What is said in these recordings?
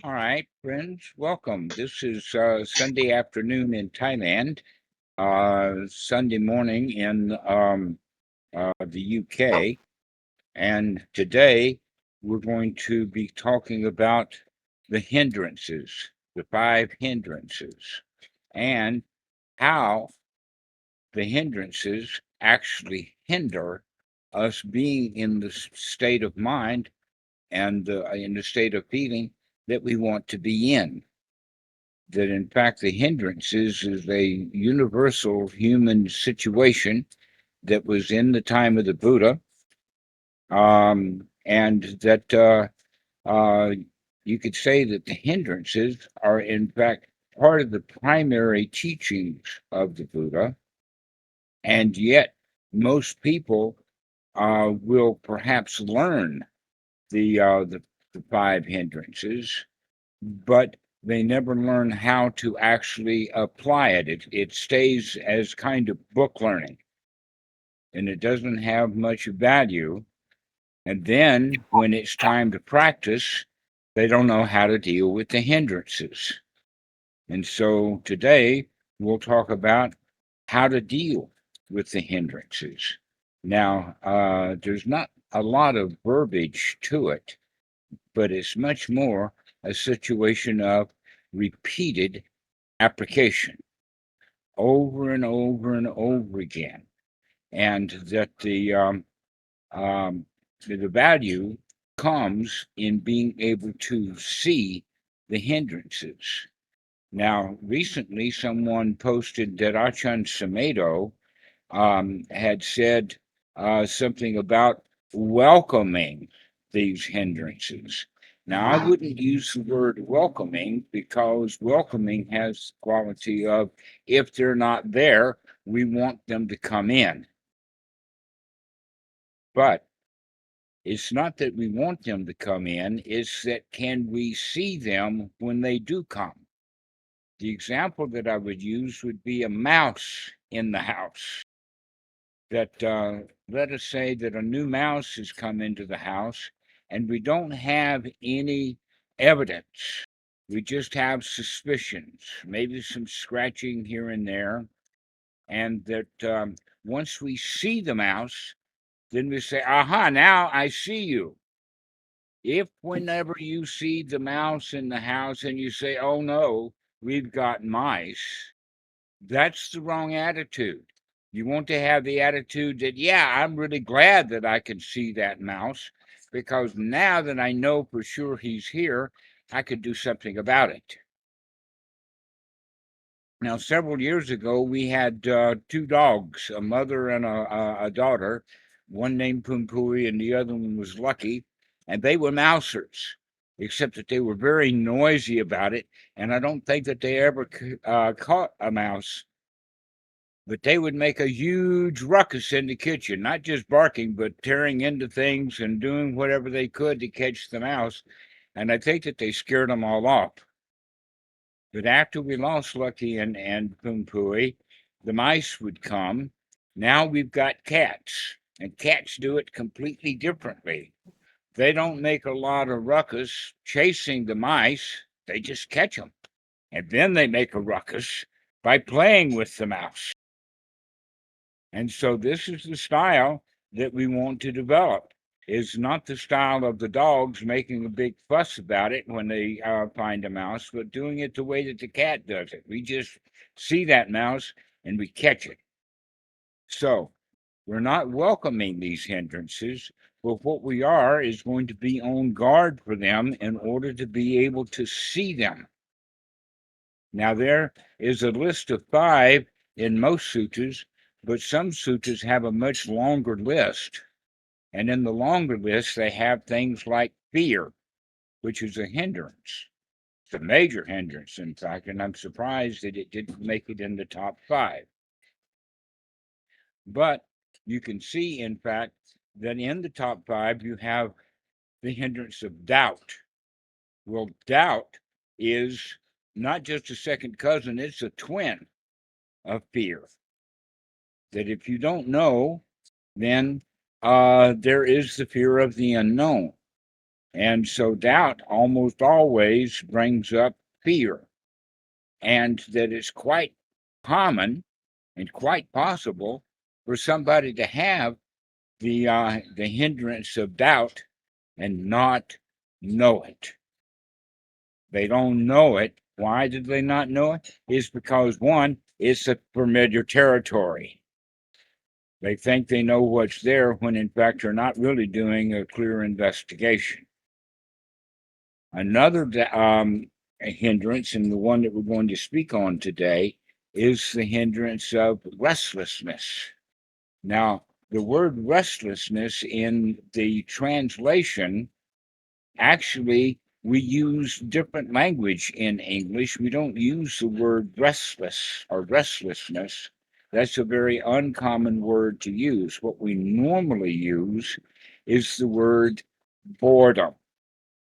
All right, friends, welcome. This is Sunday afternoon in Thailand, Sunday morning in the UK, and today we're going to be talking about the hindrances, the five hindrances, and how the hindrances actually hinder us being in the state of mind and in the state of feeling that we want to be in. That in fact the hindrances is a universal human situation that was in the time of the Buddha, and that you could say that the hindrances are in fact part of the primary teachings of the Buddha, and yet most people will perhaps learn the five hindrances, but they never learn how to actually apply it. It stays as kind of book learning, and it doesn't have much value. And then when it's time to practice, they don't know how to deal with the hindrances. And so today we'll talk about how to deal with the hindrances. Now, there's not a lot of verbiage to it, but it's much more a situation of repeated application over and over and over again, and that um, the value comes in being able to see the hindrances. Now, recently, someone posted that Achan Samedo had said something about welcoming these hindrances. Now, I wouldn't use the word welcoming because welcoming has the quality of if they're not there, we want them to come in. But it's not that we want them to come in, it's that can we see them when they do come? The example that I would use would be a mouse in the house. That let us say that a new mouse has come into the house and we don't have any evidence. We just have suspicions, maybe some scratching here and there. And that once we see the mouse, then we say, aha, now I see you. If whenever you see the mouse in the house and you say, oh no, we've got mice, that's the wrong attitude. You want to have the attitude that, yeah, I'm really glad that I can see that mouse because now that I know for sure he's here, I could do something about it. Now, several years ago, we had two dogs, a mother and a daughter, one named Pumpui and the other one was Lucky, and they were mousers, except that they were very noisy about it. And I don't think that they ever caught a mouse, but they would make a huge ruckus in the kitchen, not just barking, but tearing into things and doing whatever they could to catch the mouse. And I think that they scared them all off. But after we lost Lucky and Pumpui, the mice would come. Now we've got cats, and cats do it completely differently. They don't make a lot of ruckus chasing the mice, they just catch them. And then they make a ruckus by playing with the mouse. And so this is the style that we want to develop. Is not the style of the dogs making a big fuss about it when they find a mouse, but doing it the way that the cat does it. We just see that mouse and we catch it. So we're not welcoming these hindrances, but what we are is going to be on guard for them in order to be able to see them. Now, there is a list of 5 in most sutras, but some sutras have a much longer list. And in the longer list, they have things like fear, which is a hindrance. It's a major hindrance, in fact, and I'm surprised that it didn't make it in the top 5. But you can see, in fact, that in the top 5, you have the hindrance of doubt. Well, doubt is not just a second cousin, it's a twin of fear. That if you don't know, then there is the fear of the unknown. And so doubt almost always brings up fear, and that it's quite common and quite possible for somebody to have the hindrance of doubt and not know it. They don't know it. Why did they not know it? It's because one, it's a familiar territory. They think they know what's there when in fact they're not really doing a clear investigation. Another hindrance, and the one that we're going to speak on today, is the hindrance of restlessness. Now, the word restlessness in the translation, actually, we use different language in English. We don't use the word restless or restlessness. That's a very uncommon word to use. What we normally use is the word boredom.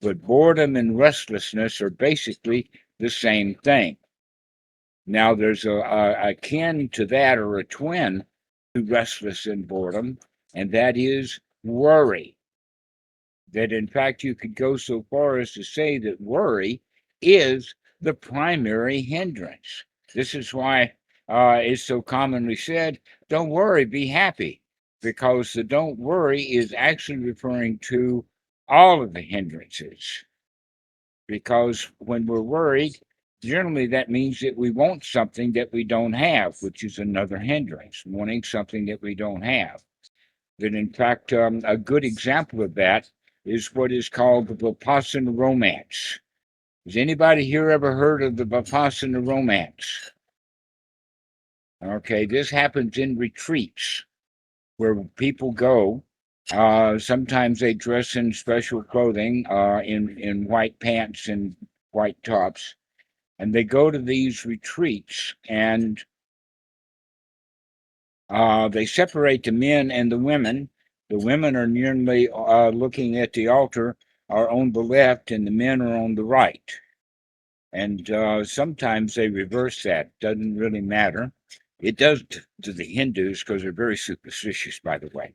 But boredom and restlessness are basically the same thing. Now, there's a akin to that, or a twin to restless and boredom, and that is worry. That in fact, you could go so far as to say that worry is the primary hindrance. This is why it's so commonly said, don't worry, be happy, because the don't worry is actually referring to all of the hindrances. Because when we're worried, generally that means that we want something that we don't have, which is another hindrance, wanting something that we don't have. That in fact, a good example of that is what is called the Vipassana romance. Has anybody here ever heard of the Vipassana romance? Okay, this happens in retreats where people go. Sometimes they dress in special clothing, in white pants and white tops, and they go to these retreats, and they separate the men and the women. The women are nearly looking at the altar, are on the left, and the men are on the right. And sometimes they reverse that. Doesn't really matter. It does to the Hindus, because they're very superstitious, by the way.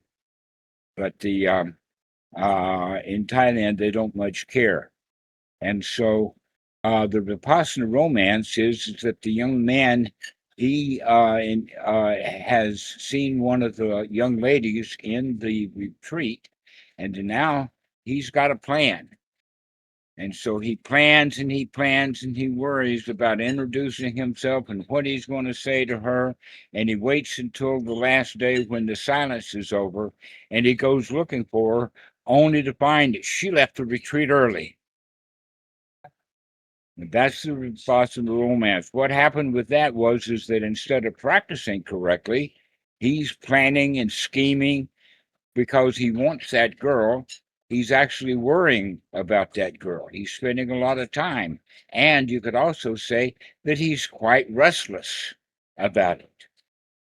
But the in Thailand, they don't much care. And so the Vipassana romance is that the young man, he has seen one of the young ladies in the retreat, and now he's got a plan. And so he plans and he plans and he worries about introducing himself and what he's going to say to her. And he waits until the last day when the silence is over, and he goes looking for her, only to find that she left the retreat early. That's the Vipassana romance. What happened with that is that instead of practicing correctly, he's planning and scheming because he wants that girl. He's actually worrying about that girl. He's spending a lot of time. And you could also say that he's quite restless about it.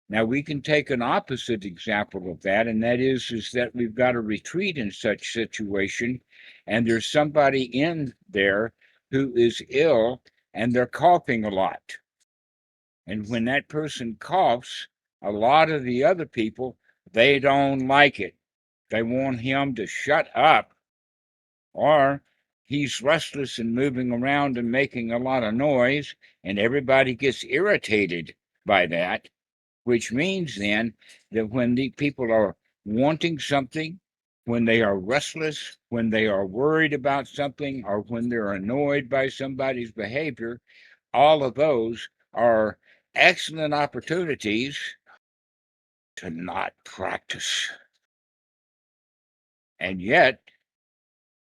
Now, we can take an opposite example of that, and that is that we've got a retreat in such situation, and there's somebody in there who is ill, and they're coughing a lot. And when that person coughs, a lot of the other people, they don't like it. They want him to shut up, or he's restless and moving around and making a lot of noise, and everybody gets irritated by that, which means then that when the people are wanting something, when they are restless, when they are worried about something, or when they're annoyed by somebody's behavior, all of those are excellent opportunities to not practice. And yet,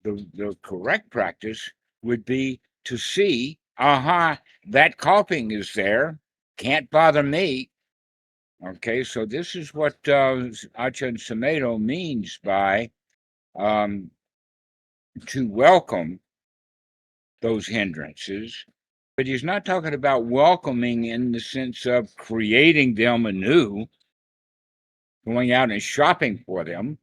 the correct practice would be to see, that coughing is there, can't bother me. Okay, so this is what Ajahn Sumedho means by to welcome those hindrances. But he's not talking about welcoming in the sense of creating them anew, going out and shopping for them,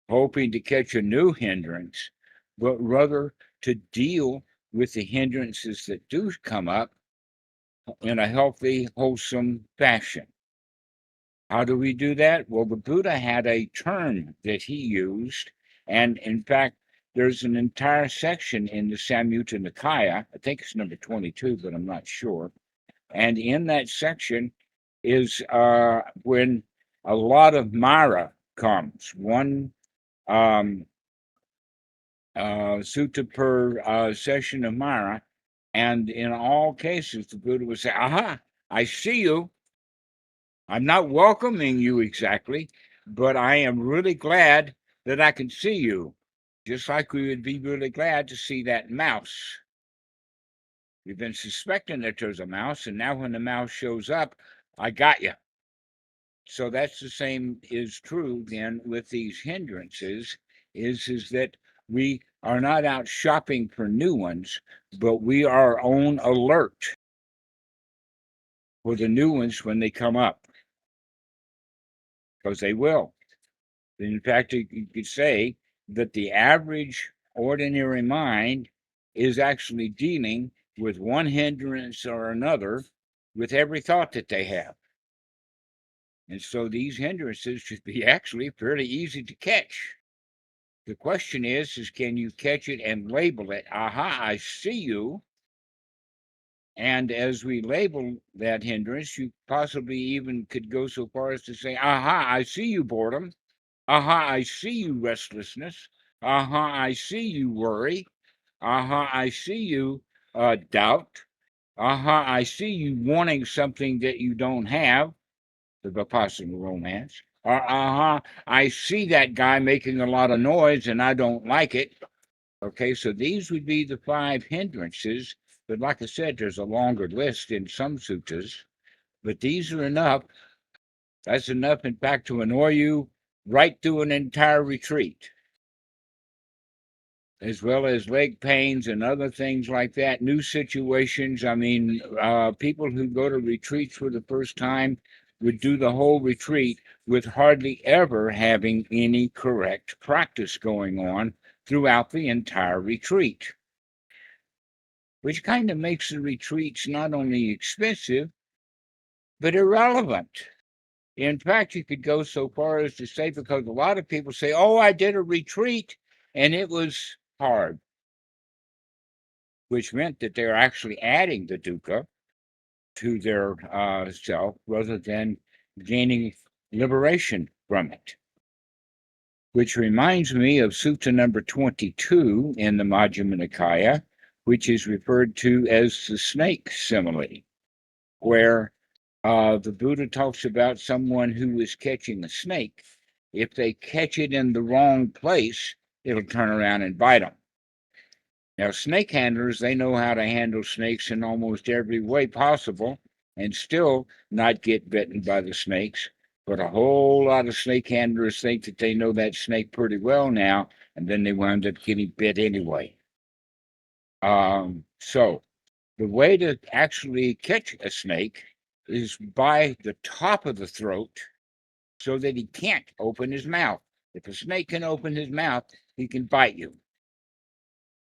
hoping to catch a new hindrance, but rather to deal with the hindrances that do come up in a healthy, wholesome fashion. How do we do that? Well, the Buddha had a term that he used, and in fact, there's an entire section in the Samyutta Nikaya. I think it's number 22, but I'm not sure. And in that section is when a lot of Mara comes. One sutta per session of Mara. And in all cases, the Buddha would say, aha, I see you. I'm not welcoming you exactly, but I am really glad that I can see you. Just like we would be really glad to see that mouse. You've been suspecting that there's a mouse, and now when the mouse shows up, I got you. So that's the same is true then with these hindrances, is that we are not out shopping for new ones, but we are on alert for the new ones when they come up, because they will. In fact, you could say that the average ordinary mind is actually dealing with one hindrance or another with every thought that they have. And so these hindrances should be actually fairly easy to catch. The question is can you catch it and label it? Aha, I see you. And as we label that hindrance, you possibly even could go so far as to say, aha, I see you, boredom. Aha, I see you, restlessness. Aha, I see you, worry. Aha, I see you, doubt. Aha, I see you wanting something that you don't have, the Vipassana romance. Aha, I see that guy making a lot of noise and I don't like it. Okay, so these would be the 5 hindrances. But like I said, there's a longer list in some suttas, but these are enough. That's enough, in fact, to annoy you right through an entire retreat, as well as leg pains and other things like that, new situations. I mean, people who go to retreats for the first time would do the whole retreat with hardly ever having any correct practice going on throughout the entire retreat, which kind of makes the retreats not only expensive, but irrelevant. In fact, you could go so far as to say, because a lot of people say, oh, I did a retreat and it was hard, which meant that they're actually adding the dukkha to their self rather than gaining liberation from it. Which reminds me of Sutta number 22 in the Majjhima Nikaya, which is referred to as the snake simile, where the Buddha talks about someone who is catching a snake. If they catch it in the wrong place, it'll turn around and bite them. Now, snake handlers, they know how to handle snakes in almost every way possible and still not get bitten by the snakes. But a whole lot of snake handlers think that they know that snake pretty well now, and then they wind up getting bit anyway. So the way to actually catch a snake is by the top of the throat so that he can't open his mouth. If a snake can open his mouth, he can bite you.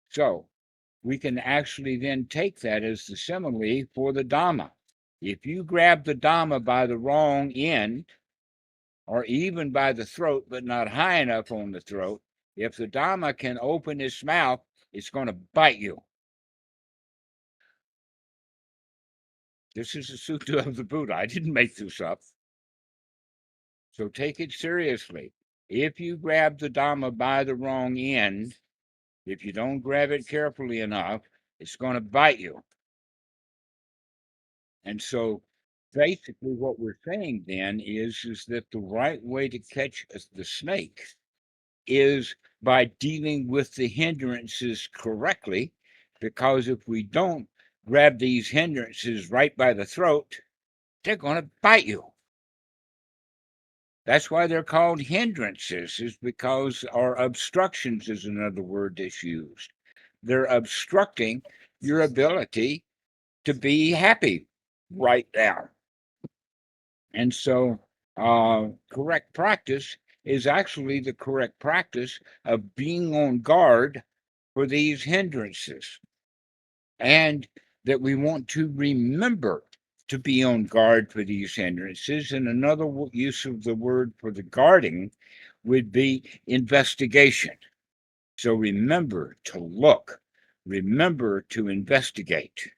So we can actually then take that as the simile for the Dhamma. If you grab the Dhamma by the wrong end, or even by the throat, but not high enough on the throat, if the Dhamma can open its mouth, it's going to bite you. This is a sutta of the Buddha. I didn't make this up. So take it seriously. If you grab the Dhamma by the wrong end, if you don't grab it carefully enough, it's going to bite you. And so basically what we're saying then is that the right way to catch the snake is by dealing with the hindrances correctly, because if we don't grab these hindrances right by the throat, they're going to bite you. That's why they're called hindrances, is because, or obstructions is another word that's used. They're obstructing your ability to be happy right now. And so correct practice is actually the correct practice of being on guard for these hindrances. And that we want to remember to be on guard for these hindrances. And another use of the word for the guarding would be investigation. So remember to look, remember to investigate.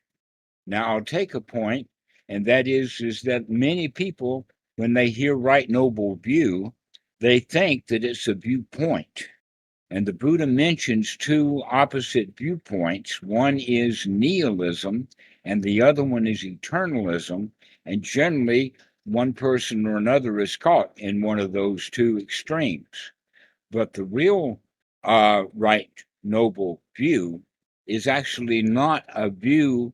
Now I'll take a point, and that is that many people, when they hear right noble view, they think that it's a viewpoint. And the Buddha mentions two opposite viewpoints. One is nihilism, and the other one is eternalism. And generally, one person or another is caught in one of those two extremes. But the real right noble view is actually not a view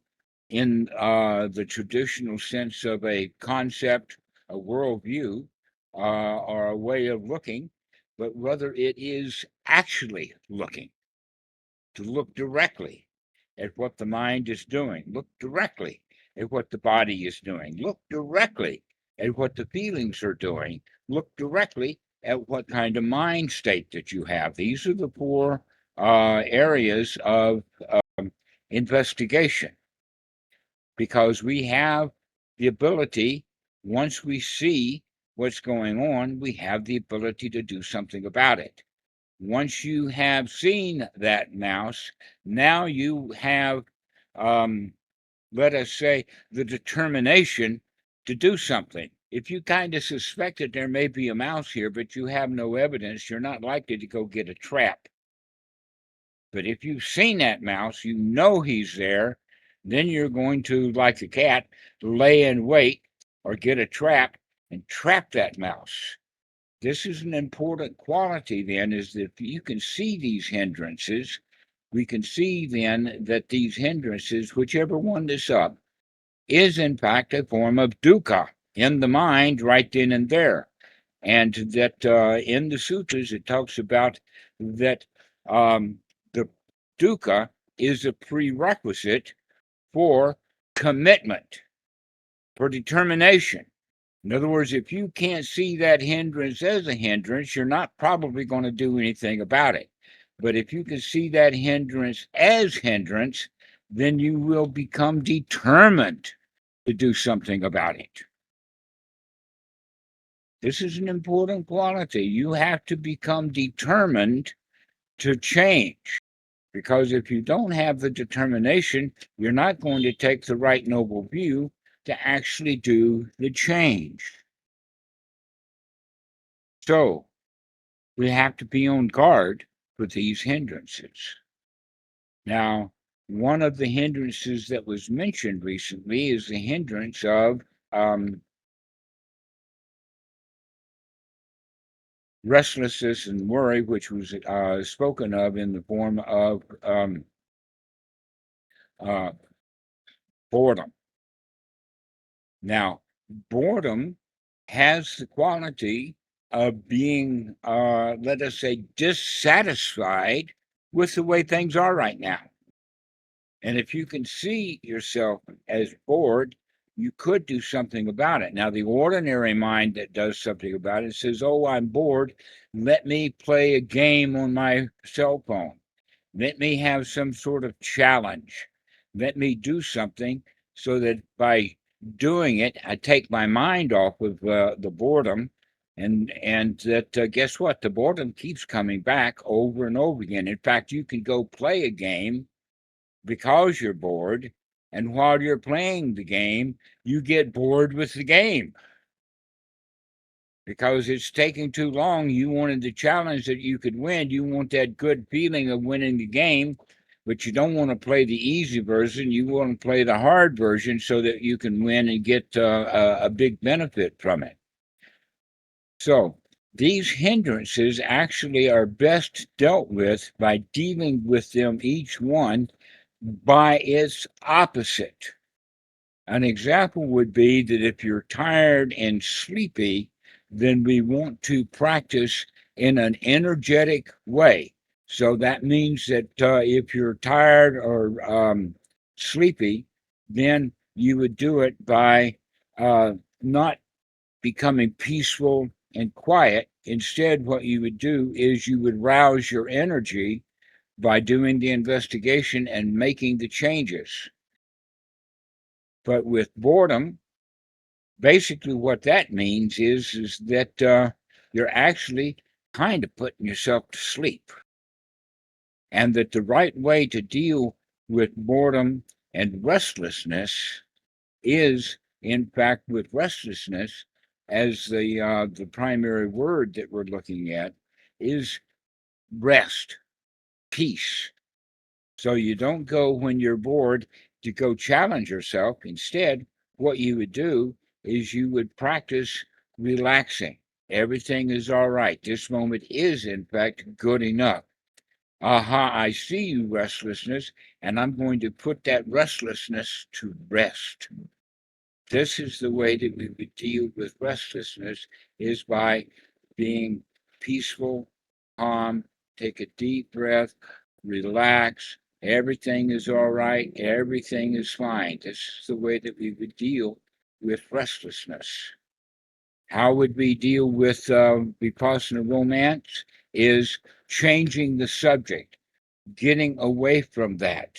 in the traditional sense of a concept, a worldview, or a way of looking, but rather it is actually looking, to look directly at what the mind is doing, look directly at what the body is doing, look directly at what the feelings are doing, look directly at what kind of mind state that you have. These are the four areas of investigation, because we have the ability, once we see what's going on, we have the ability to do something about it. Once you have seen that mouse, now you have, let us say, the determination to do something. If you kind of suspect that there may be a mouse here, but you have no evidence, you're not likely to go get a trap. But if you've seen that mouse, you know he's there, then you're going to, like a cat, lay in wait or get a trap and trap that mouse. This is an important quality then, is that if you can see these hindrances, we can see then that these hindrances, whichever one that's up, is in fact a form of dukkha in the mind right then and there. And that in the sutras, it talks about that the dukkha is a prerequisite for commitment, for determination. In other words, if you can't see that hindrance as a hindrance, you're not probably going to do anything about it. But if you can see that hindrance as hindrance, then you will become determined to do something about it. This is an important quality. You have to become determined to change, because if you don't have the determination, you're not going to take the right noble view to actually do the change. So we have to be on guard for these hindrances. Now, one of the hindrances that was mentioned recently is the hindrance of restlessness and worry, which was spoken of in the form of boredom. Now, boredom has the quality of being, let us say, dissatisfied with the way things are right now. And if you can see yourself as bored, you could do something about it. Now, the ordinary mind that does something about it says, oh, I'm bored. Let me play a game on my cell phone. Let me have some sort of challenge. Let me do something so that by doing it, I take my mind off of the boredom. And that guess what? The boredom keeps coming back over and over again. In fact, you can go play a game because you're bored, and while you're playing the game, you get bored with the game because it's taking too long. You wanted the challenge that you could win. You want that good feeling of winning the game, but you don't want to play the easy version. You want to play the hard version so that you can win and get a big benefit from it. So these hindrances actually are best dealt with by dealing with them, each one by its opposite. An example would be that if you're tired and sleepy, then we want to practice in an energetic way. So that means that if you're tired or sleepy, then you would do it by not becoming peaceful and quiet. Instead, what you would do is you would rouse your energy by doing the investigation and making the changes. But with boredom, basically what that means is that you're actually kind of putting yourself to sleep. and that the right way to deal with boredom and restlessness is, in fact, with restlessness as the primary word that we're looking at, is rest, peace. So you don't go when you're bored to go challenge yourself. Instead, what you would do is you would practice relaxing. Everything is all right. This moment is, in fact, good enough. Aha, I see you, restlessness, and I'm going to put that restlessness to rest. This is the way that we would deal with restlessness, is by being peaceful, calm, take a deep breath, relax. Everything is all right. Everything is fine. This is the way that we would deal with restlessness. How would we deal with Vipassana romance? Is changing the subject, getting away from that.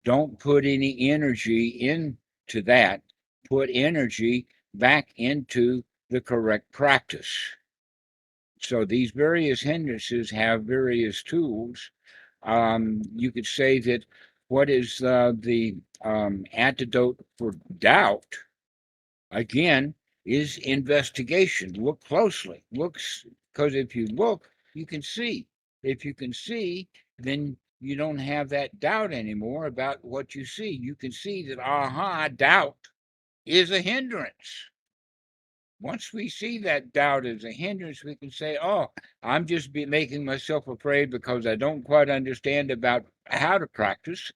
Don't put any energy into that. Put energy back into the correct practice. So these various hindrances have various tools. You could say that what is the antidote for doubt, again, is investigation. Look closely. Because if you look, you can see. If you can see, then you don't have that doubt anymore about what you see. You can see that, aha, doubt is a hindrance. Once we see that doubt as a hindrance, we can say, oh, I'm just making myself afraid because I don't quite understand about how to practice,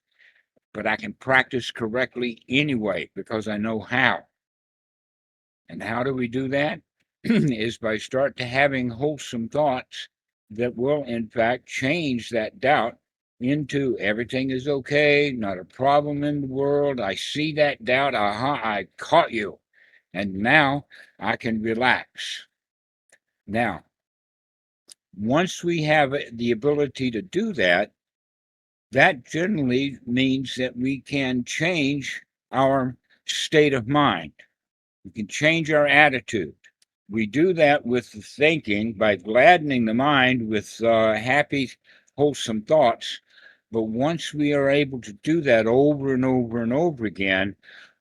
but I can practice correctly anyway because I know how. And how do we do that? Is by start to having wholesome thoughts that will, in fact, change that doubt into everything is okay, not a problem in the world. I see that doubt. Aha, I caught you. And now I can relax. Now, once we have the ability to do that, that generally means that we can change our state of mind. We can change our attitude. We do that with the thinking by gladdening the mind with happy, wholesome thoughts. But once we are able to do that over and over and over again,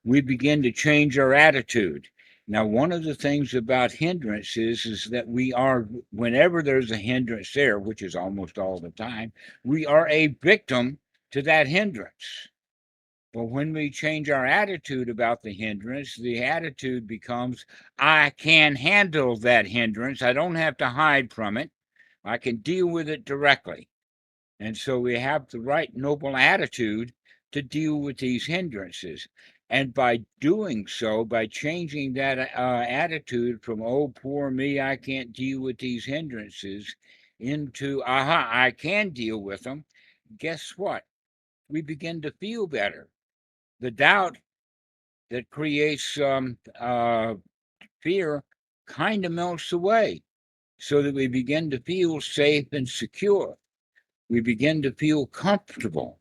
we begin to change our attitude. Now, one of the things about hindrances is that we are, whenever there's a hindrance there, which is almost all the time, we are a victim to that hindrance. But when we change our attitude about the hindrance, the attitude becomes, I can handle that hindrance. I don't have to hide from it. I can deal with it directly. And so we have the right noble attitude to deal with these hindrances. And by doing so, by changing that attitude from, oh, poor me, I can't deal with these hindrances, into, aha, I can deal with them, guess what? We begin to feel better. The doubt that creates fear kind of melts away so that we begin to feel safe and secure. We begin to feel comfortable.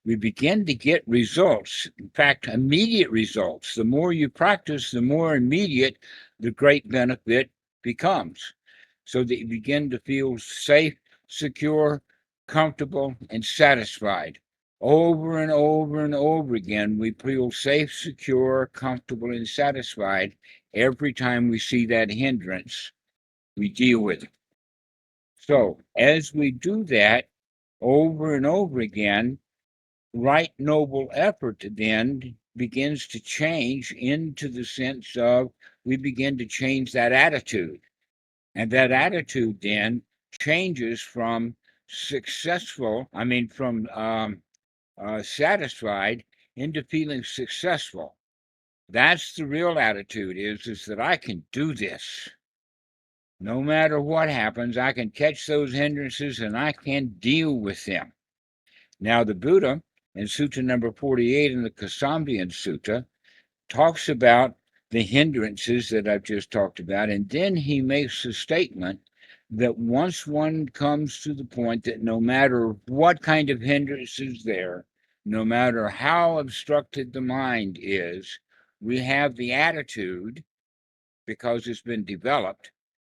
We begin to get results. In fact, immediate results. The more you practice, the more immediate the great benefit becomes. So that you begin to feel safe, secure, comfortable, and satisfied. Over and over and over again, we feel safe, secure, comfortable, and satisfied every time we see that hindrance. We deal with it. So, as we do that over and over again, right noble effort then begins to change into the sense of we begin to change that attitude. And that attitude then changes from satisfied into feeling successful. That's the real attitude is that I can do this. No matter what happens, I can catch those hindrances and I can deal with them. Now, the Buddha in Sutta number 48 in the Kosambian Sutta talks about the hindrances that I've just talked about, and then he makes a statement that once one comes to the point that no matter what kind of hindrance is there, no matter how obstructed the mind is, we have the attitude, because it's been developed,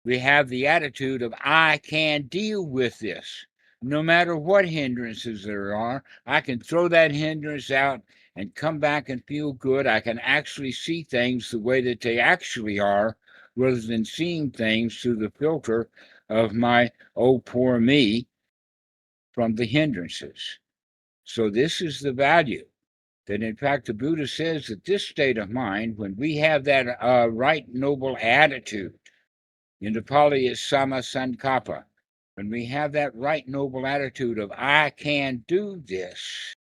we have the attitude of, I can deal with this. no matter what hindrances there are, I can throw that hindrance out and come back and feel good. I can actually see things the way that they actually are, rather than seeing things through the filter of my, oh, poor me, from the hindrances. So, this is the value. That in fact, the Buddha says that this state of mind, when we have that right noble attitude, in the Pali it's sama sankappa, when we have that right noble attitude of I can do this,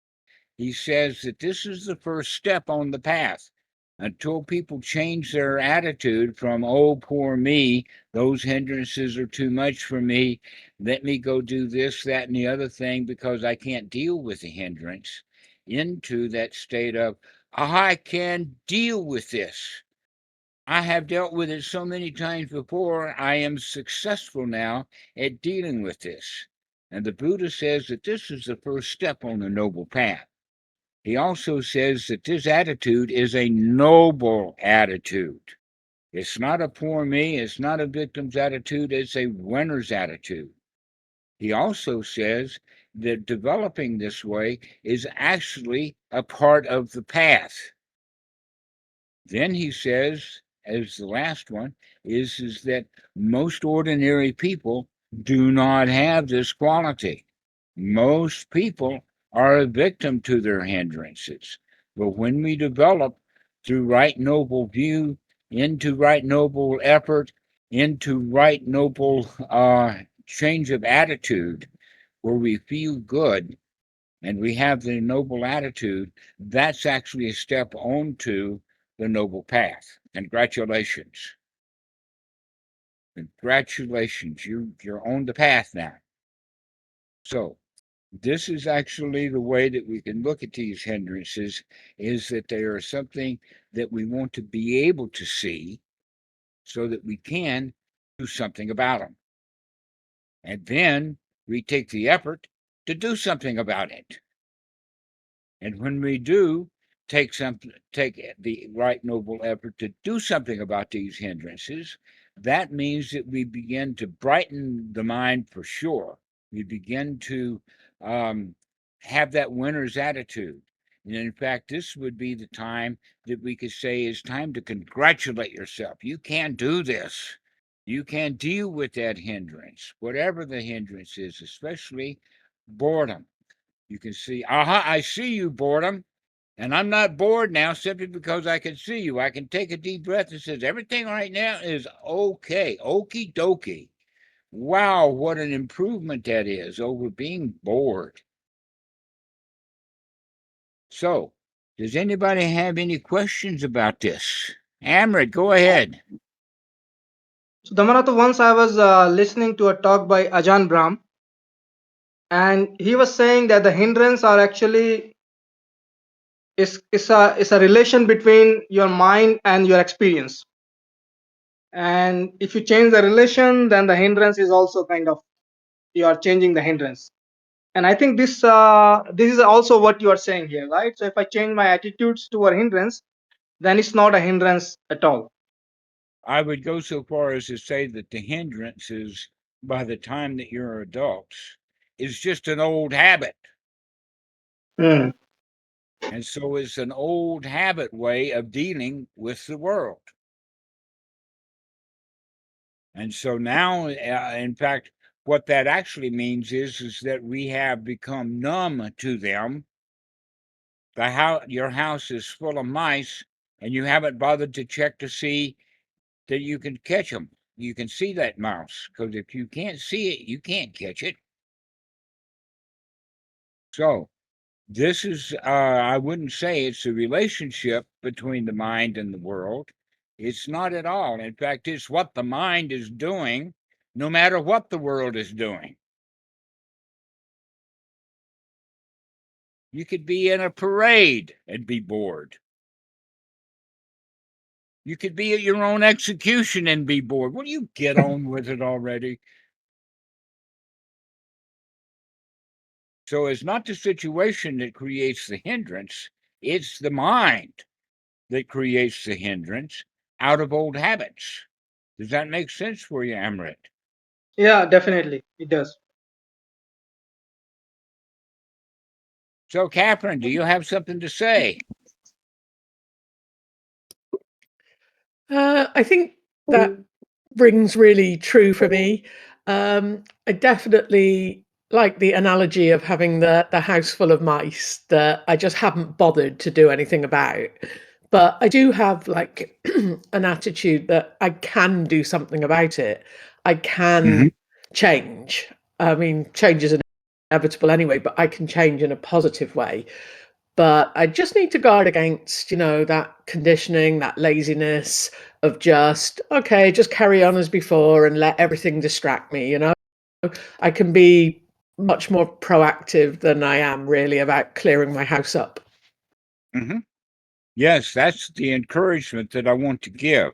he says that this is the first step on the path. Until people change their attitude from, oh, poor me, those hindrances are too much for me, let me go do this, that, and the other thing because I can't deal with the hindrance, into that state of, I can deal with this. I have dealt with it so many times before, I am successful now at dealing with this. And the Buddha says that this is the first step on the noble path. He also says that this attitude is a noble attitude. It's not a poor me, it's not a victim's attitude, it's a winner's attitude. He also says that developing this way is actually a part of the path. Then he says, as the last one, is that most ordinary people do not have this quality. Most people are a victim to their hindrances. But when we develop through right noble view, into right noble effort, into right noble change of attitude, where we feel good and we have the noble attitude, that's actually a step onto the noble path. Congratulations. Congratulations. You're on the path now. So this is actually the way that we can look at these hindrances, is that they are something that we want to be able to see so that we can do something about them. And then we take the effort to do something about it. And when we do take the right noble effort to do something about these hindrances, that means that we begin to brighten the mind for sure. We begin to have that winner's attitude. And in fact, this would be the time that we could say it's time to congratulate yourself. You can do this. You can deal with that hindrance, whatever the hindrance is, especially boredom. You can see, aha, I see you, boredom. And I'm not bored now simply because I can see you. I can take a deep breath and says, everything right now is okay. Okie dokie. Wow, what an improvement that is over being bored. So, does anybody have any questions about this? Amrit, go ahead. So, Dhammarato, once I was listening to a talk by Ajahn Brahm, and he was saying that the hindrance are actually is a relation between your mind and your experience. And if you change the relation, then the hindrance is also kind of, you are changing the hindrance. And I think this is also what you are saying here, right? So if I change my attitudes toward hindrance, then it's not a hindrance at all. I would go so far as to say that the hindrance is, by the time that you're adults, is just an old habit. Mm. And so it's an old habit way of dealing with the world. And so now, in fact, what that actually means is that we have become numb to them. Your house is full of mice, and you haven't bothered to check to see that you can catch them. You can see that mouse, because if you can't see it, you can't catch it. So this is, I wouldn't say it's a relationship between the mind and the world. It's not at all. In fact, it's what the mind is doing, no matter what the world is doing. You could be in a parade and be bored. You could be at your own execution and be bored. Will you get on with it already? So it's not the situation that creates the hindrance, it's the mind that creates the hindrance out of old habits. Does that make sense for you, Amrit? Yeah, definitely it does. So, Catherine, do you have something to say? I think that rings really true for me. I definitely like the analogy of having the house full of mice that I just haven't bothered to do anything about. But I do have like an attitude that I can do something about it. I can change. I mean, change is inevitable anyway, but I can change in a positive way. But I just need to guard against, that conditioning, that laziness of just, okay, just carry on as before and let everything distract me. I can be much more proactive than I am really about clearing my house up. Mm-hmm. Yes, that's the encouragement that I want to give,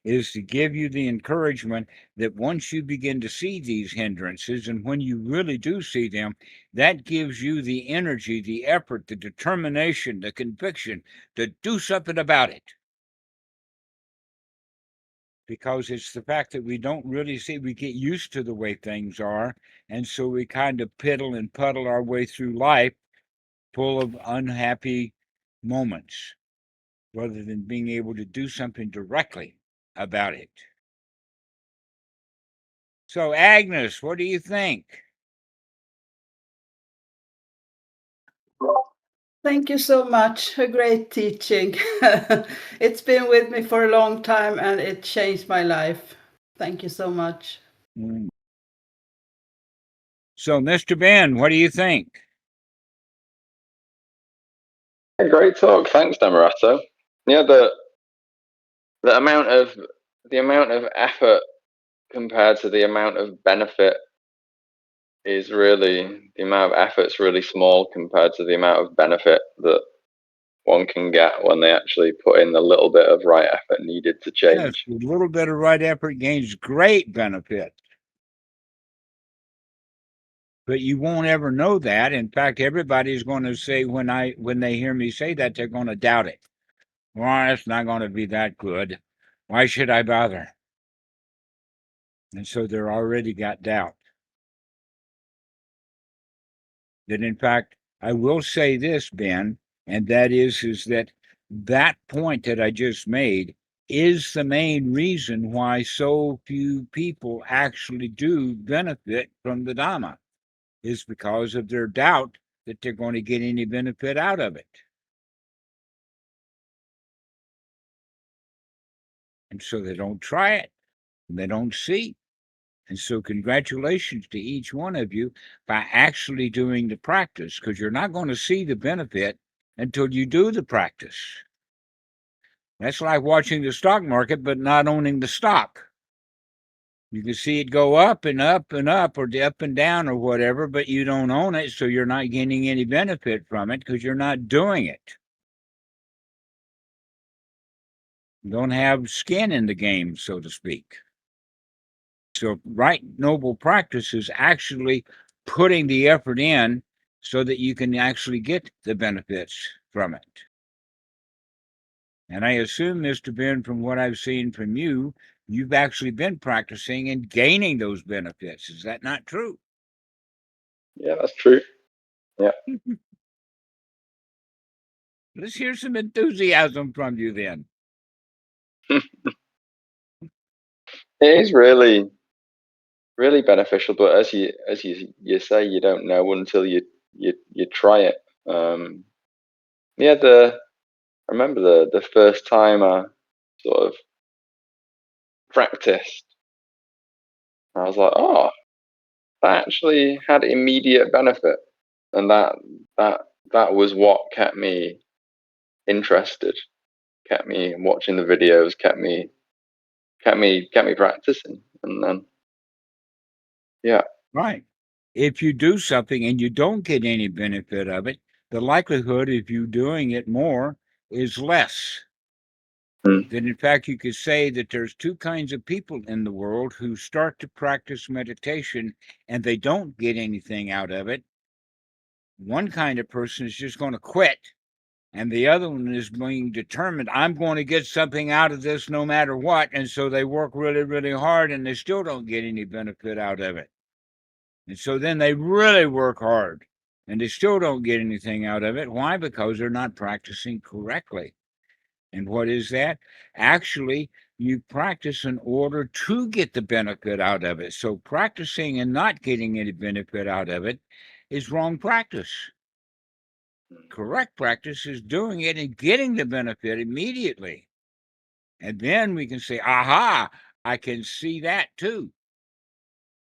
is to give you the encouragement that once you begin to see these hindrances, and when you really do see them, that gives you the energy, the effort, the determination, the conviction to do something about it. Because it's the fact that we don't really see, we get used to the way things are, and so we kind of piddle and puddle our way through life full of unhappy moments, rather than being able to do something directly about it. So, Agnes, what do you think? Thank you so much. A great teaching. It's been with me for a long time and it changed my life. Thank you so much. So, Mr. Ben, what do you think? Great talk. Thanks, Dhammarato. Yeah, the amount of effort compared to the amount of benefit is really, the amount of effort's really small compared to the amount of benefit that one can get when they actually put in the little bit of right effort needed to change. Yes, a little bit of right effort gains great benefit. But you won't ever know that. In fact, everybody's going to say, when they hear me say that, they're going to doubt it. Well, it's not going to be that good. Why should I bother? And so they're already got doubt. That in fact, I will say this, Ben, and that is that point that I just made is the main reason why so few people actually do benefit from the Dhamma, is because of their doubt that they're going to get any benefit out of it. And so they don't try it, and they don't see. And so congratulations to each one of you by actually doing the practice, because you're not going to see the benefit until you do the practice. That's like watching the stock market, but not owning the stock. You can see it go up and up and up, or up and down or whatever, but you don't own it, so you're not getting any benefit from it because you're not doing it. You don't have skin in the game, so to speak. So right noble practice is actually putting the effort in so that you can actually get the benefits from it. And I assume, Mr. Ben, from what I've seen from you, you've actually been practicing and gaining those benefits. Is that not true? Yeah, that's true. Yeah. Let's hear some enthusiasm from you then. It is really, really beneficial, but as you say, you don't know until you try it. Yeah, I remember the first time I sort of practiced, I was like, oh, that actually had immediate benefit, and that was what kept me interested, kept me watching the videos, kept me practicing, and then yeah. Right. If you do something and you don't get any benefit of it, the likelihood of you doing it more is less. Then in fact, you could say that there's two kinds of people in the world who start to practice meditation and they don't get anything out of it. One kind of person is just going to quit, and the other one is being determined, I'm going to get something out of this no matter what. And so they work really, really hard and they still don't get any benefit out of it. And so then they really work hard and they still don't get anything out of it. Why? Because they're not practicing correctly. And what is that? Actually, you practice in order to get the benefit out of it. So practicing and not getting any benefit out of it is wrong practice. Correct practice is doing it and getting the benefit immediately. And then we can say, aha, I can see that too.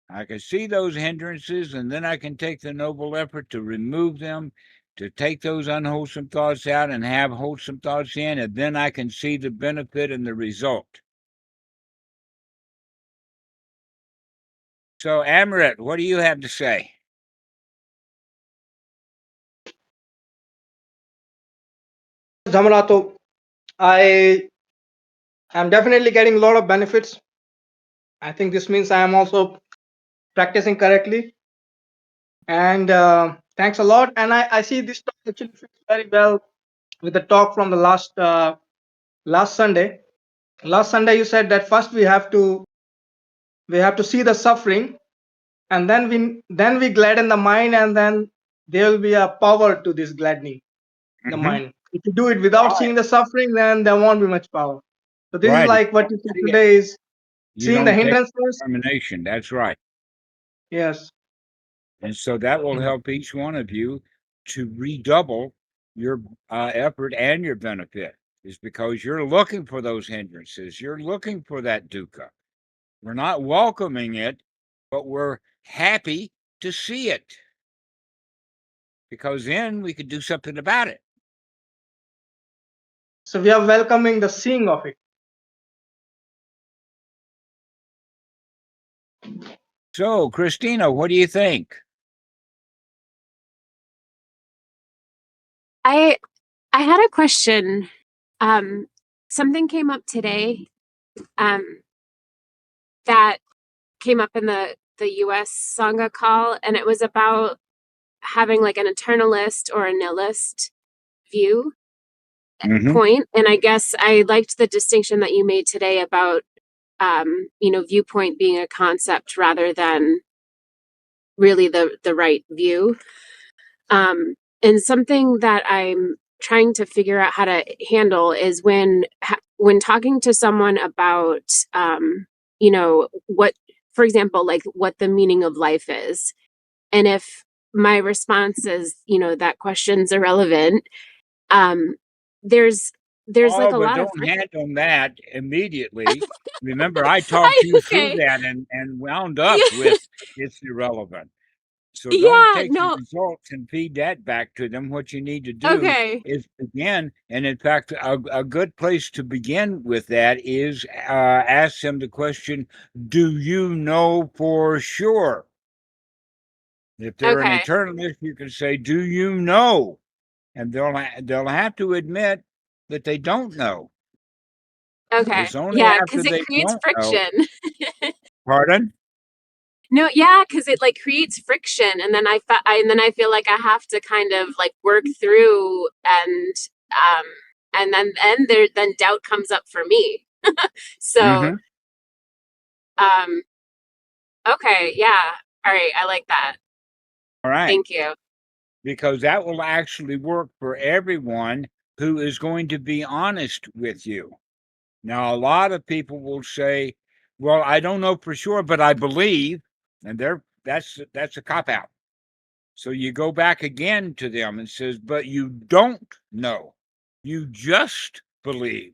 I can see those hindrances, and then I can take the noble effort to remove them, to take those unwholesome thoughts out and have wholesome thoughts in, and then I can see the benefit and the result. So, Amaret, what do you have to say? Dhammarato, I am definitely getting a lot of benefits. I think this means I am also practicing correctly. And thanks a lot. And I see this talk actually fits very well with the talk from the last Sunday. Last Sunday you said that first we have to see the suffering, and then we gladden the mind, and then there will be a power to this gladdening the mind. If you do it without seeing the suffering, then there won't be much power. So this is Right. like what you said See it. today is You seeing the don't take hindrances. determination. That's right. Yes. And so that will help each one of you to redouble your effort and your benefit, is because you're looking for those hindrances. You're looking for that dukkha. We're not welcoming it, but we're happy to see it, because then we could do something about it. So we are welcoming the seeing of it. So, Christina, what do you think? I had a question. Something came up today that came up in the US Sangha call, and it was about having like an eternalist or a nihilist view point. And I guess I liked the distinction that you made today about viewpoint being a concept rather than really the right view. And something that I'm trying to figure out how to handle is when talking to someone about what, for example, like what the meaning of life is, and if my response is that question's irrelevant, there's like a lot of don't hand them that immediately. Remember, I talked you through that and wound up with it's irrelevant. So don't take the results and feed that back to them. What you need to do is begin. And in fact, a good place to begin with that is ask them the question, do you know for sure? If they're an eternalist, you can say, do you know? And they'll have to admit that they don't know. Okay. It's only because it creates friction. Pardon? No, because it like creates friction, and then I feel like I have to kind of like work through, and then doubt comes up for me. So, okay, yeah, all right, I like that. All right, thank you. Because that will actually work for everyone who is going to be honest with you. Now, a lot of people will say, "Well, I don't know for sure, but I believe," and that's a cop-out. So you go back again to them and says, "But you don't know. You just believe."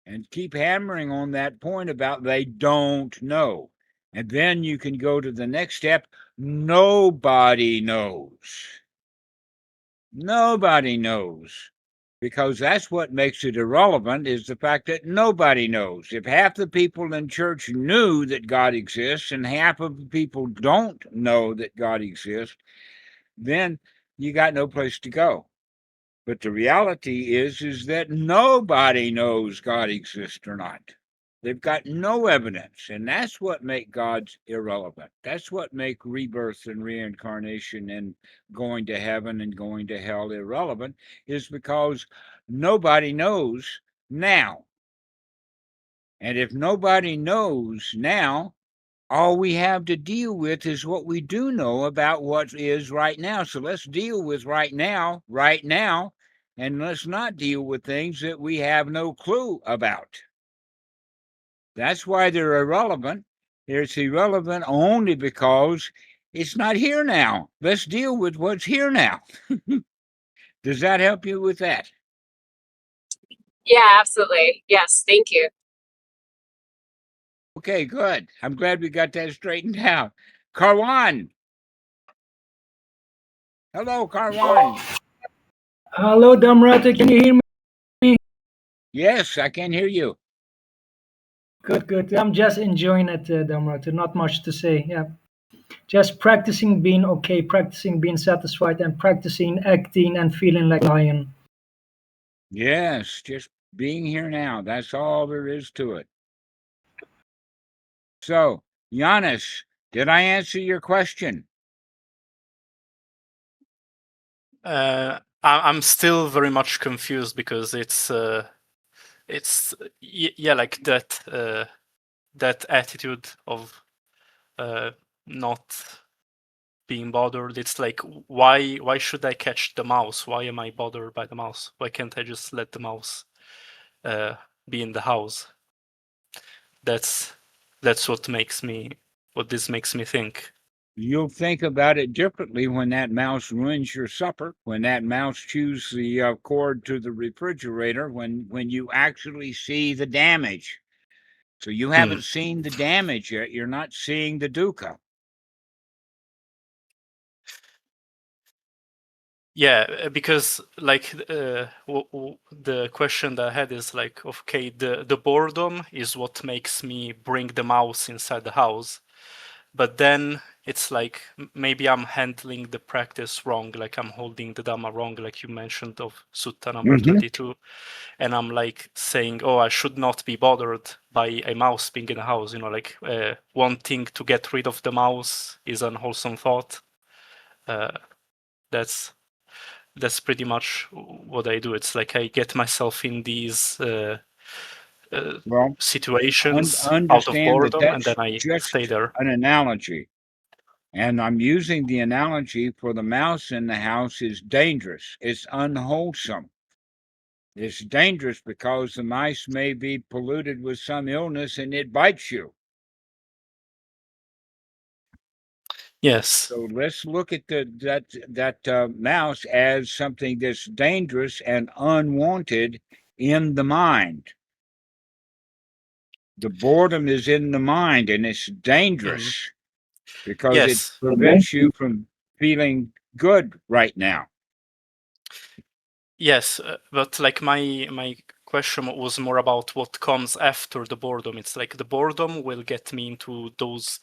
And keep hammering on that point about they don't know. And then you can go to the next step. Nobody knows. Nobody knows. Because that's what makes it irrelevant, is the fact that nobody knows. If half the people in church knew that God exists and half of the people don't know that God exists, then you got no place to go. But the reality is that nobody knows God exists or not. They've got no evidence, and that's what makes God irrelevant. That's what makes rebirth and reincarnation and going to heaven and going to hell irrelevant, is because nobody knows now. And if nobody knows now, all we have to deal with is what we do know about what is right now. So let's deal with right now, and let's not deal with things that we have no clue about. That's why they're irrelevant. It's irrelevant only because it's not here now. Let's deal with what's here now. Does that help you with that? Yeah, absolutely. Yes, thank you. Okay, good. I'm glad we got that straightened out. Karwan. Hello, Karwan. Hello, Dhammarato. Can you hear me? Yes, I can hear you. Good, good. I'm just enjoying it, Dhammarato. Not much to say. Yeah, just practicing being okay, practicing being satisfied, and practicing acting and feeling like a lion. Yes, just being here now. That's all there is to it. So, Giannis, did I answer your question? I'm still very much confused because it's yeah, like that attitude of not being bothered. It's like, why should I catch the mouse? Why am I bothered by the mouse? Why can't I just let the mouse be in the house? That's what this makes me think. You'll think about it differently when that mouse ruins your supper, when that mouse chews the cord to the refrigerator, when you actually see the damage. So you haven't seen the damage yet. You're not seeing the dukkha. Yeah, because like the question that I had is like, okay, the boredom is what makes me bring the mouse inside the house, but then it's like maybe I'm handling the practice wrong, like I'm holding the Dhamma wrong, like you mentioned of Sutta number 22, and I'm like saying, oh, I should not be bothered by a mouse being in the house, you know, like wanting to get rid of the mouse is an unwholesome thought. That's pretty much what I do. It's like I get myself in these situations out of boredom, and then I stay there. An analogy. And I'm using the analogy for the mouse in the house is dangerous. It's unwholesome. It's dangerous because the mice may be polluted with some illness and it bites you. Yes. So let's look at that mouse as something that's dangerous and unwanted in the mind. The boredom is in the mind, and it's dangerous because it prevents you from feeling good right now. Yes, but like my question was more about what comes after the boredom. It's like the boredom will get me into those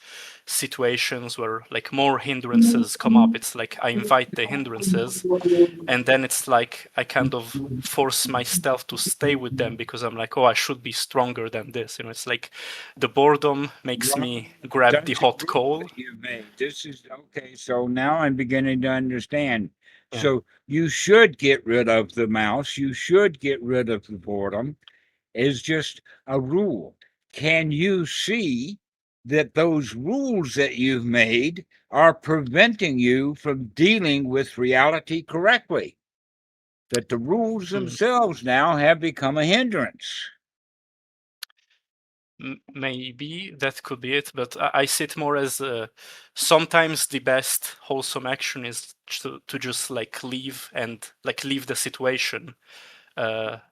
situations where like more hindrances come up. It's like I invite the hindrances, and then it's like I kind of force myself to stay with them because I'm like, oh, I should be stronger than this. You know, it's like the boredom makes me grab the hot coal. This is okay. So now I'm beginning to understand. Yeah. So you should get rid of the mouse. You should get rid of the boredom. Is just a rule. Can you see that those rules that you've made are preventing you from dealing with reality correctly? That the rules themselves now have become a hindrance. Maybe that could be it, but I see it more as sometimes the best wholesome action is to just like leave the situation.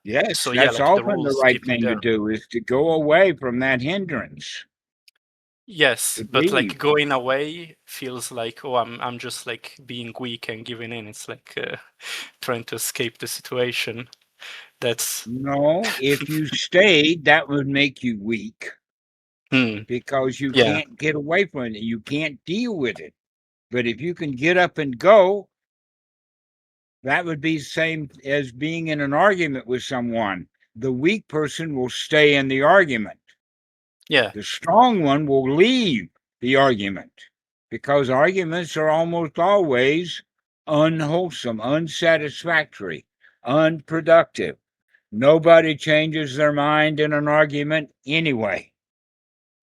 Yes, so that's like often the right thing to do, is to go away from that hindrance. Yes, but like going away feels like, oh, I'm just like being weak and giving in. It's like trying to escape the situation. That's no. If you stayed, that would make you weak because you can't get away from it. You can't deal with it. But if you can get up and go, that would be the same as being in an argument with someone. The weak person will stay in the argument. Yeah. The strong one will leave the argument because arguments are almost always unwholesome, unsatisfactory, unproductive. Nobody changes their mind in an argument anyway.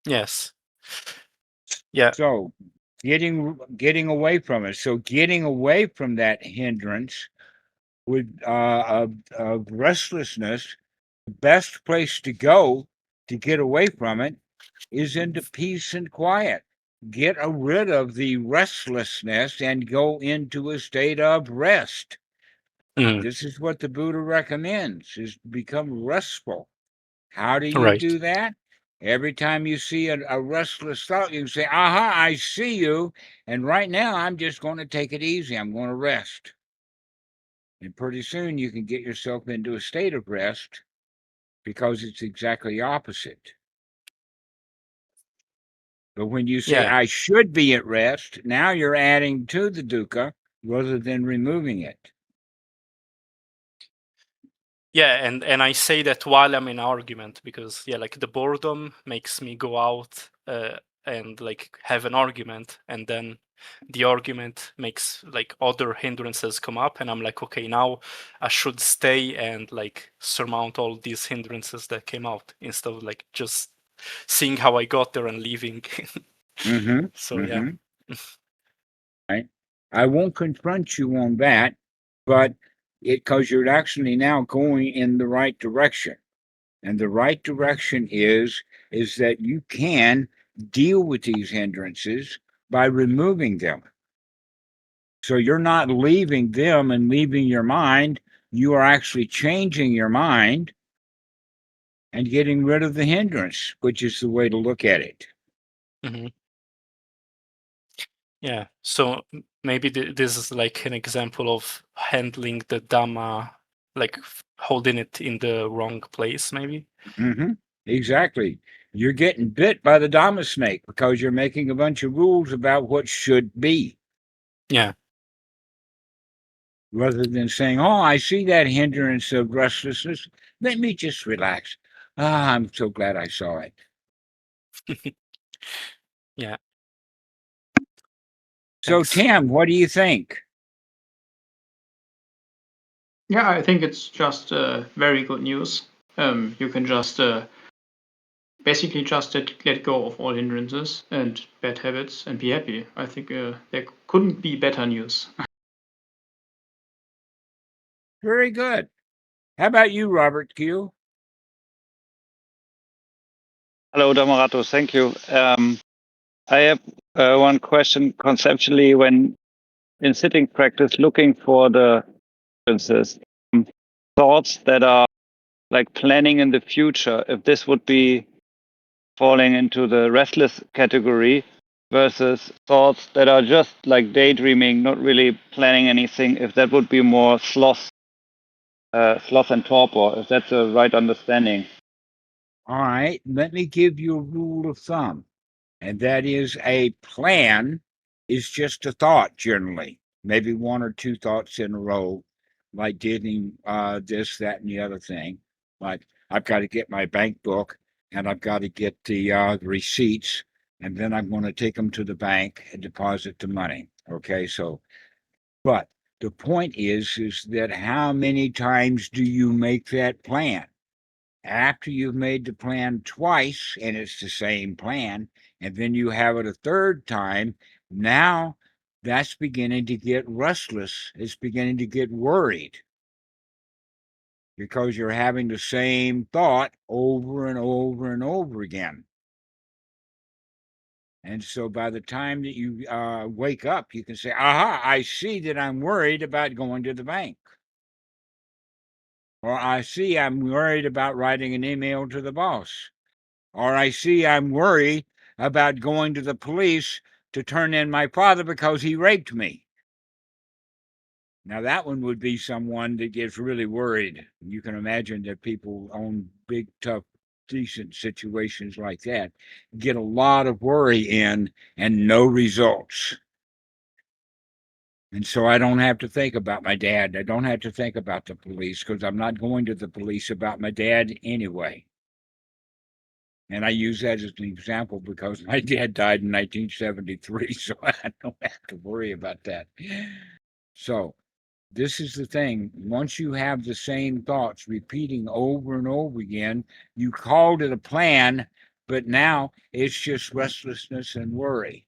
Yes. Yeah. So getting away from it. So getting away from that hindrance would of restlessness, the best place to go to get away from it is into peace and quiet. Get rid of the restlessness and go into a state of rest. Mm. This is what the Buddha recommends, is become restful. How do you Right. do that? Every time you see a restless thought, you can say, aha, I see you. And right now, I'm just going to take it easy. I'm going to rest. And pretty soon you can get yourself into a state of rest because it's exactly opposite. But when you say, Yeah. I should be at rest, now you're adding to the dukkha rather than removing it. Yeah, and I say that while I'm in argument, because yeah, like the boredom makes me go out and like have an argument, and then the argument makes like other hindrances come up, and I'm like, okay, now I should stay and like surmount all these hindrances that came out instead of like just seeing how I got there and leaving. Mm-hmm. So yeah. Right. I won't confront you on that, but because you're actually now going in the right direction. And the right direction is that you can deal with these hindrances by removing them. So you're not leaving them and leaving your mind. You are actually changing your mind and getting rid of the hindrance, which is the way to look at it. Mm-hmm. Yeah. So maybe this is like an example of handling the Dhamma, like holding it in the wrong place, maybe. Mm-hmm. Exactly. You're getting bit by the Dhamma snake because you're making a bunch of rules about what should be. Yeah. Rather than saying, oh, I see that hindrance of restlessness. Let me just relax. Ah, I'm so glad I saw it. Yeah. So, Thanks. Tim, what do you think? Yeah, I think it's just very good news. You can just basically just let go of all hindrances and bad habits and be happy. I think there couldn't be better news. Very good. How about you, Robert Q? Hello, Dhammarato. Thank you. I have one question conceptually. When in sitting practice, looking for the differences, thoughts that are like planning in the future, if this would be falling into the restless category, versus thoughts that are just like daydreaming, not really planning anything, if that would be more sloth and torpor, if that's a right understanding. All right, let me give you a rule of thumb, and that is a plan is just a thought generally, maybe one or two thoughts in a row, like getting this, that, and the other thing. Like I've got to get my bank book, and I've got to get the receipts, and then I'm going to take them to the bank and deposit the money. Okay, so, but the point is that how many times do you make that plan? After you've made the plan twice and it's the same plan, and then you have it a third time, now that's beginning to get restless. It's beginning to get worried because you're having the same thought over and over and over again. And so by the time that you wake up, you can say, aha, I see that I'm worried about going to the bank. Or I see I'm worried about writing an email to the boss. Or I see I'm worried about going to the police to turn in my father because he raped me. Now, that one would be someone that gets really worried. You can imagine that people on big, tough, decent situations like that get a lot of worry in and no results. And so I don't have to think about my dad. I don't have to think about the police because I'm not going to the police about my dad anyway. And I use that as an example because my dad died in 1973, so I don't have to worry about that. So this is the thing. Once you have the same thoughts repeating over and over again, you called it a plan, but now it's just restlessness and worry.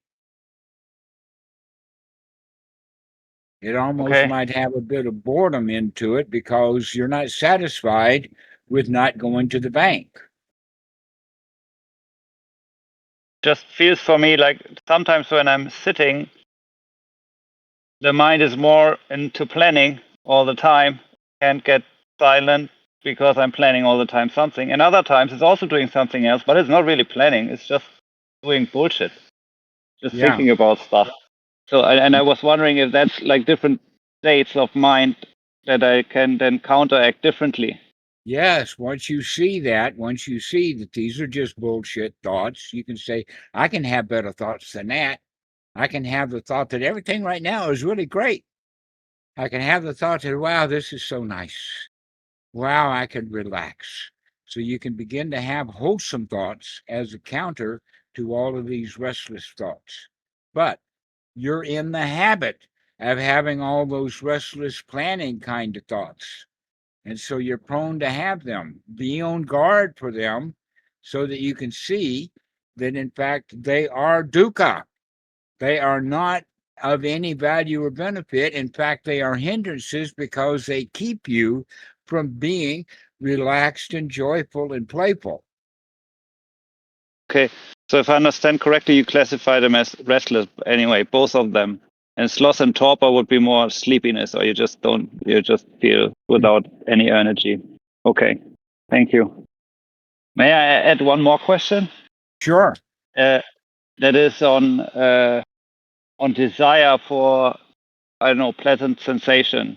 It almost might have a bit of boredom into it because you're not satisfied with not going to the bank. Just feels for me like sometimes when I'm sitting, the mind is more into planning all the time, can't get silent because I'm planning all the time something. And other times it's also doing something else, but it's not really planning. It's just doing bullshit, just thinking about stuff. So, and I was wondering if that's like different states of mind that I can then counteract differently. Yes, once you see that these are just bullshit thoughts, you can say, I can have better thoughts than that. I can have the thought that everything right now is really great. I can have the thought that, wow, this is so nice. Wow, I can relax. So you can begin to have wholesome thoughts as a counter to all of these restless thoughts. But you're in the habit of having all those restless planning kind of thoughts. And so you're prone to have them. Be on guard for them so that you can see that, in fact, they are dukkha. They are not of any value or benefit. In fact, they are hindrances because they keep you from being relaxed and joyful and playful. Okay, so if I understand correctly, you classify them as restless anyway, both of them. And sloth and torpor would be more sleepiness, or you just feel without any energy. Okay, thank you. May I add one more question? Sure. That is on desire for, I don't know, pleasant sensation.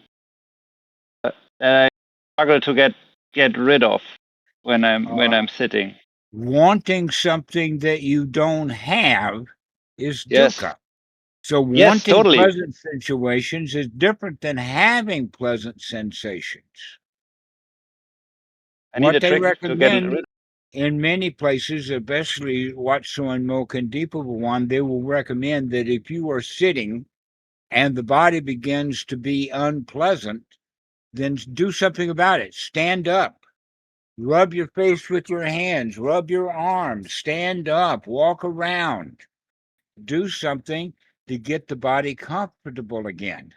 I struggle to get rid of when I'm sitting. Wanting something that you don't have is Yes. dukkha. So Yes, wanting totally. pleasant situations is different than having pleasant sensations. I need What a they trick to get recommend rid. in many places, especially Watsu and Mokandipa one, they will recommend that if you are sitting and the body begins to be unpleasant, then do something about it. Stand up. Rub your face with your hands. Rub your arms. Stand up. Walk around. Do something to get the body comfortable again.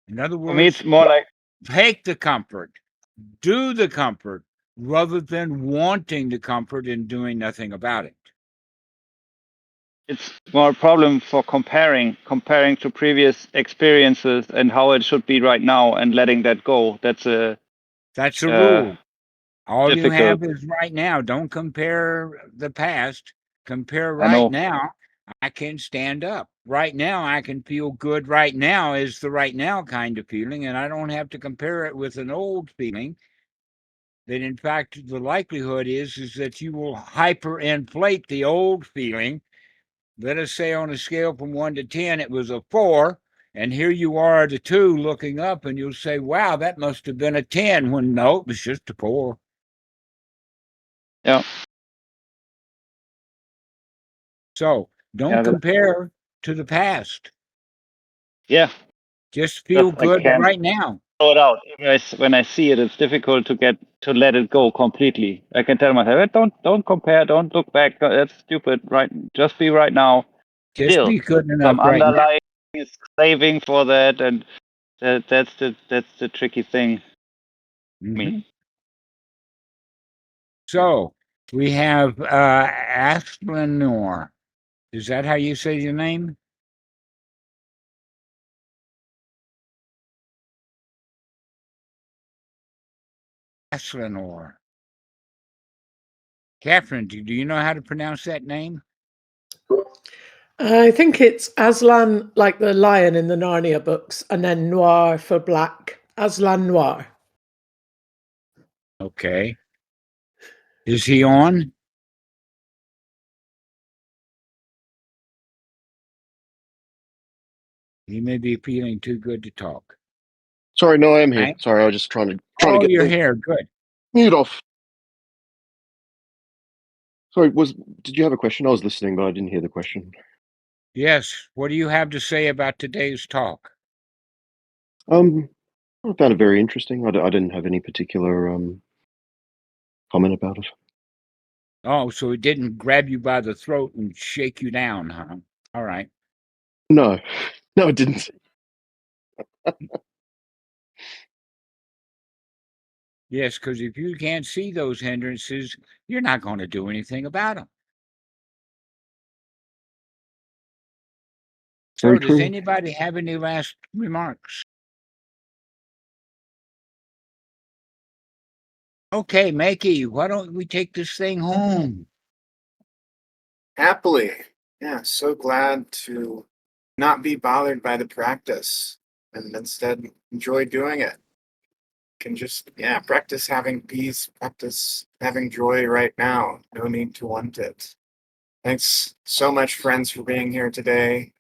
In other words, For me, it's more like take the comfort. Do the comfort rather than wanting the comfort and doing nothing about it. it's more a problem for comparing to previous experiences and how it should be right now and letting that go. That's a rule. All difficult. you have is right now. Don't compare the past. Compare right now. I can stand up. Right now, I can feel good. Right now is the right now kind of feeling, and I don't have to compare it with an old feeling. That in fact, the likelihood is that you will hyperinflate the old feeling. Let us say on a scale from 1 to 10, it was a 4, and here you are at a 2 looking up, and you'll say, wow, that must have been a 10, when no, it was just a 4. Yeah. So don't compare to the past. Yeah. Just feel good right now. Throw it out. When I see it, it's difficult to let it go completely. I can tell myself, don't compare, don't look back. That's stupid. Right, just be right now. Just Still, be good enough some right underlying is saving for that, and that's the tricky thing. Me. So we have Aslanor. Is that how you say your name? Aslanor. Catherine, do you know how to pronounce that name? I think it's Aslan, like the lion in the Narnia books, and then noir for black. Aslan Noir. Okay. Is he on? He may be feeling too good to talk. Sorry, no, I am here. Sorry, I was just trying to get your the hair. Good. mute off. Sorry, did you have a question? I was listening, but I didn't hear the question. Yes. What do you have to say about today's talk? I found it very interesting. I didn't have any particular comment about it. Oh, so it didn't grab you by the throat and shake you down, huh? All right. No, it didn't. Yes, because if you can't see those hindrances, you're not going to do anything about them. So, Very does true. anybody have any last remarks? Okay, Makey, why don't we take this thing home? Happily. Yeah, so glad to not be bothered by the practice and instead enjoy doing it. Can just, practice having peace, practice having joy right now. No need to want it. Thanks so much, friends, for being here today.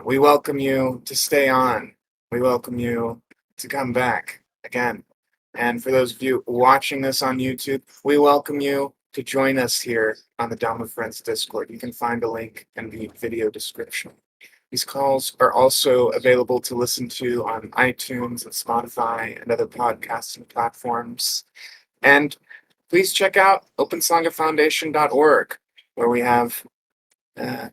We welcome you to stay on. We welcome you to come back again. And for those of you watching this on YouTube, we welcome you to join us here on the Dhamma Friends Discord. You can find a link in the video description. These calls are also available to listen to on iTunes and Spotify and other podcasting platforms. And please check out OpenSanghaFoundation.org, where we have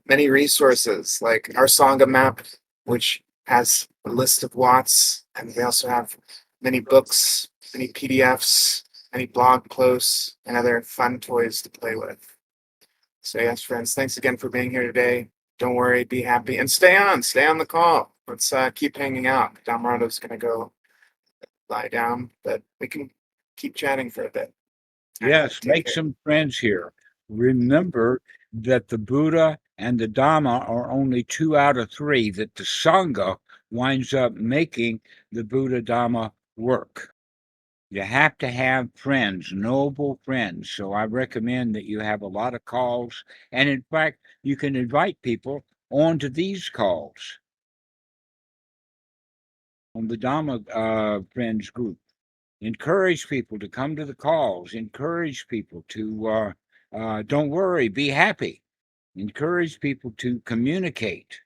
many resources like our Sangha map, which has a list of watts, and we also have many books, many PDFs, many blog posts, and other fun toys to play with. So yes, friends, thanks again for being here today. Don't worry, be happy, and stay on the call. Let's keep hanging out. Dhammarato's going to go lie down, but we can keep chatting for a bit. Yes, make some friends here. Remember that the Buddha and the Dhamma are only 2 out of 3, that the Sangha winds up making the Buddha Dhamma work. You have to have friends, noble friends. So I recommend that you have a lot of calls. And in fact, you can invite people onto these calls on the Dhamma Friends group. Encourage people to come to the calls. Encourage people to, don't worry, be happy. Encourage people to communicate,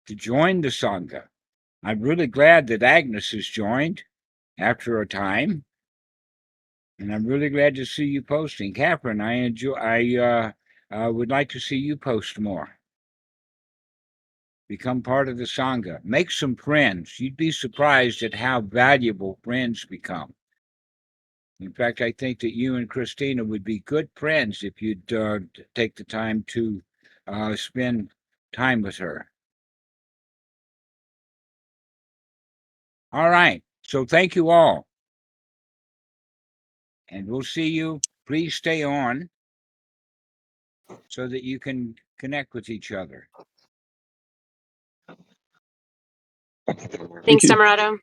to join the Sangha. I'm really glad that Agnes has joined after a time. And I'm really glad to see you posting. Catherine, I would like to see you post more. Become part of the Sangha. Make some friends. You'd be surprised at how valuable friends become. In fact, I think that you and Christina would be good friends if you'd take the time to spend time with her. All right. So thank you all. And we'll see you. Please stay on so that you can connect with each other. Thanks, Dhammarato.